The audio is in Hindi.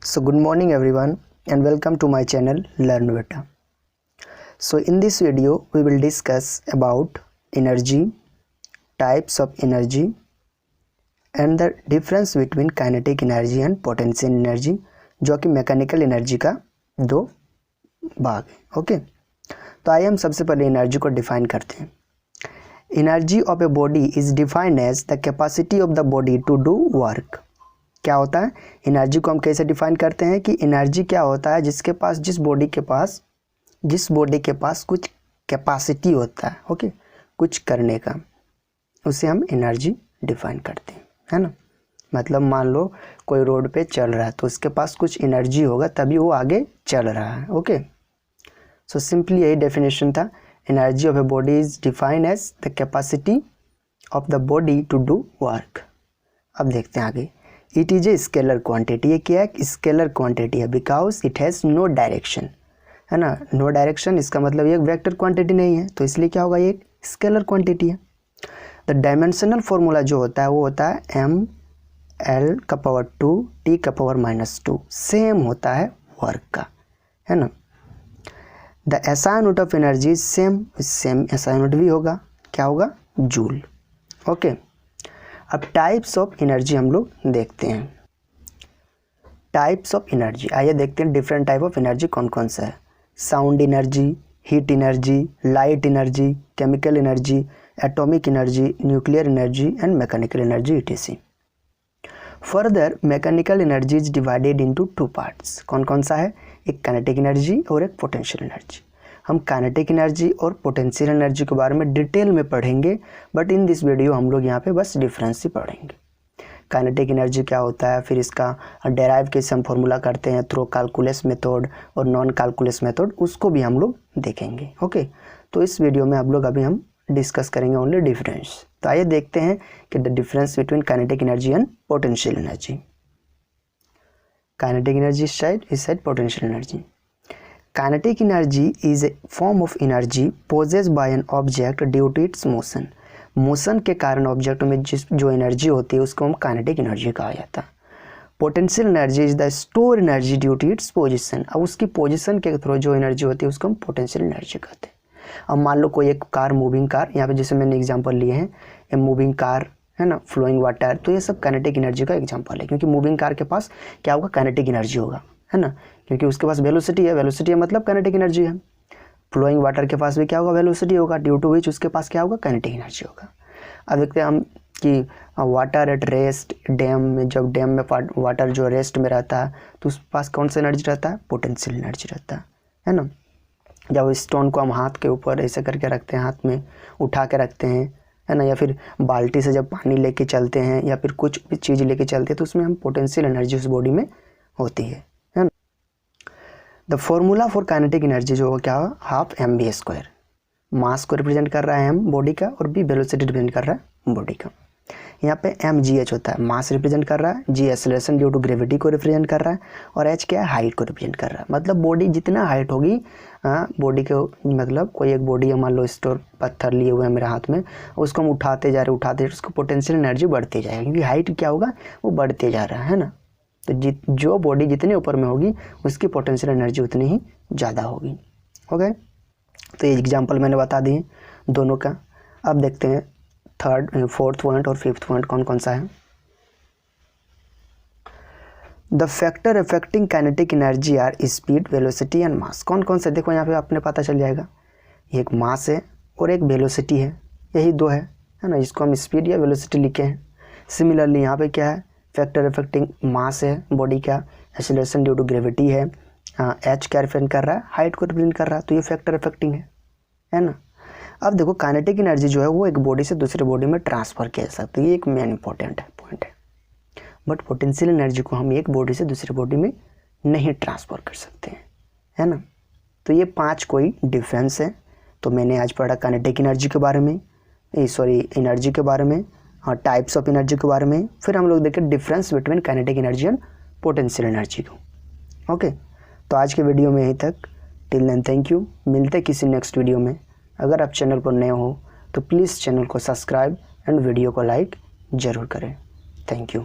So good morning everyone and welcome to my channel Learn Beta. So in this video we will discuss about energy, types of energy and the difference between kinetic energy and potential energy, जो कि मैकेनिकल एनर्जी का दो भाग है. ओके, तो आइए हम सबसे पहले एनर्जी को डिफाइन करते हैं. Energy of a body is defined as the capacity of the body to do work. क्या होता है एनर्जी को हम कैसे डिफाइन करते हैं कि एनर्जी क्या होता है जिसके पास जिस बॉडी के पास कुछ कैपेसिटी होता है. ओके, कुछ करने का, उसे हम एनर्जी डिफाइन करते हैं, है ना. मतलब मान लो कोई रोड पे चल रहा है तो उसके पास कुछ एनर्जी होगा तभी वो आगे चल रहा है. ओके, सो सिंपली यही डेफिनेशन था. Energy of a body is defined as the capacity of the body to do work. अब देखते हैं आगे. It is a scalar quantity. ये क्या है? स्केलर क्वांटिटी है because it has no direction, है ना. नो डायरेक्शन इसका मतलब ये एक वेक्टर क्वांटिटी नहीं है, तो इसलिए क्या होगा, ये एक स्केलर क्वांटिटी है. द डायमेंशनल फॉर्मूला जो होता है वो होता है एम एल का पावर 2 टी का पावर -2. सेम होता है वर्क का, है ना. The SI unit of energy is same SI unit भी होगा. क्या होगा? जूल. ओके, अब टाइप्स ऑफ एनर्जी हम लोग देखते हैं. टाइप्स ऑफ एनर्जी आइए देखते हैं डिफरेंट टाइप ऑफ एनर्जी कौन कौन सा है. Sound energy, heat energy, light energy, chemical energy, atomic energy, nuclear energy and mechanical energy etc. Further mechanical energy is divided into 2 parts. कौन कौन सा है? एक काइनेटिक एनर्जी और एक पोटेंशियल एनर्जी. हम काइनेटिक एनर्जी और पोटेंशियल एनर्जी के बारे में डिटेल में पढ़ेंगे, बट इन दिस वीडियो हम लोग यहाँ पे बस डिफरेंस ही पढ़ेंगे. काइनेटिक एनर्जी क्या होता है, फिर इसका डेराइव कैसे हम फॉर्मूला करते हैं थ्रू कैलकुलस मेथड और नॉन कैलकुलस मेथड, उसको भी हम लोग देखेंगे. ओके, तो इस वीडियो में हम डिस्कस करेंगे ओनली डिफरेंस. तो आइए देखते हैं कि the difference between kinetic energy and potential energy. Kinetic energy इस side potential energy. Kinetic energy is a form of energy possessed by an object due to its motion. Motion के कारण ऑब्जेक्ट में जो एनर्जी होती है उसको हम काइनेटिक एनर्जी कहा जाता है. Potential energy is the store energy due to its position. अब उसकी पोजीशन के थ्रू जो एनर्जी होती है उसको हम पोटेंशियल एनर्जी कहते हैं. अब मान लो कोई एक कार, मूविंग कार, यहाँ पे जैसे मैंने एग्जांपल लिए हैं, ए मूविंग कार है ना, फ्लोइंग वाटर, तो ये सब काइनेटिक एनर्जी का एग्जांपल है. क्योंकि मूविंग कार के पास क्या होगा? काइनेटिक एनर्जी होगा, है ना, क्योंकि उसके पास वेलोसिटी है. वेलोसिटी मतलब काइनेटिक एनर्जी है. फ्लोइंग वाटर के पास भी क्या होगा? वेलोसिटी होगा, ड्यू टू विच उसके पास क्या होगा? काइनेटिक एनर्जी होगा. अब देखते हैं हम कि वाटर एट रेस्ट, डैम में, जब डैम में वाटर जो रेस्ट में रहता है तो उसके पास कौन सा एनर्जी रहता है? पोटेंशियल एनर्जी रहता है ना. जब स्टोन को हम हाथ के ऊपर ऐसे करके रखते हैं, हाथ में उठा के रखते हैं, है ना, या फिर बाल्टी से जब पानी लेके चलते हैं या फिर कुछ भी चीज़ लेके चलते हैं तो उसमें हम पोटेंशियल एनर्जी उस बॉडी में होती है ना. The formula for kinetic energy जो क्या है? Half mv². मास को रिप्रेजेंट कर रहा है m बॉडी का, और b वेलोसिटी रिप्रेजेंट कर रहा है बॉडी का. यहाँ पे mgh होता है, मास रिप्रेजेंट कर रहा है, g acceleration due to gravity को रिप्रेजेंट कर रहा है, और h क्या है? हाइट को रिप्रेजेंट कर रहा है. मतलब बॉडी जितना हाइट होगी, बॉडी के मतलब कोई एक बॉडी है, मान लो स्टोर पत्थर लिए हुए हैं मेरे हाथ में, उसको हम उठाते जा रहे उसको पोटेंशियल एनर्जी बढ़ती जाएगी, क्योंकि हाइट क्या होगा? वो बढ़ते जा रहा है ना. तो जो बॉडी जितने ऊपर में होगी उसकी पोटेंशियल एनर्जी उतनी ही ज़्यादा होगी. ओके, तो ये एग्जांपल मैंने बता दिए दोनों का. अब देखते हैं फोर्थ पॉइंट और फिफ्थ पॉइंट कौन कौन सा है. The factor affecting kinetic energy are speed, velocity and mass. कौन कौन से? देखो यहाँ पे आपने पता चल जाएगा. एक मास है और एक वेलोसिटी है, यही दो है ना, जिसको हम स्पीड या वेलोसिटी लिखे हैं. सिमिलरली यहाँ पे क्या है? फैक्टर अफेक्टिंग मास है बॉडी का, एक्सेलरेशन ड्यू टू ग्रेविटी है, एच क्या रिप्रेजेंट कर रहा है? हाइट को रिप्रेजेंट कर रहा है, तो ये फैक्टर अफेक्टिंग है ना. अब देखो काइनेटिक एनर्जी जो है वो एक बॉडी से दूसरे बॉडी में ट्रांसफ़र किया जा सकता है, ये एक मेन इंपॉर्टेंट पॉइंट है. बट पोटेंशियल एनर्जी को हम एक बॉडी से दूसरे बॉडी में नहीं ट्रांसफ़र कर सकते हैं, है ना. तो ये 5 कोई डिफरेंस है. तो मैंने आज पढ़ा काइनेटिक एनर्जी के बारे में, एनर्जी के बारे में, हाँ, टाइप्स ऑफ एनर्जी के बारे में. फिर हम लोग देखें difference between kinetic energy and potential energy को. ओके, तो आज के वीडियो में यहीं तक. Till then thank you. मिलते किसी नेक्स्ट वीडियो में. अगर आप चैनल पर नए हो तो प्लीज़ चैनल को सब्सक्राइब एंड वीडियो को लाइक ज़रूर करें. Thank you.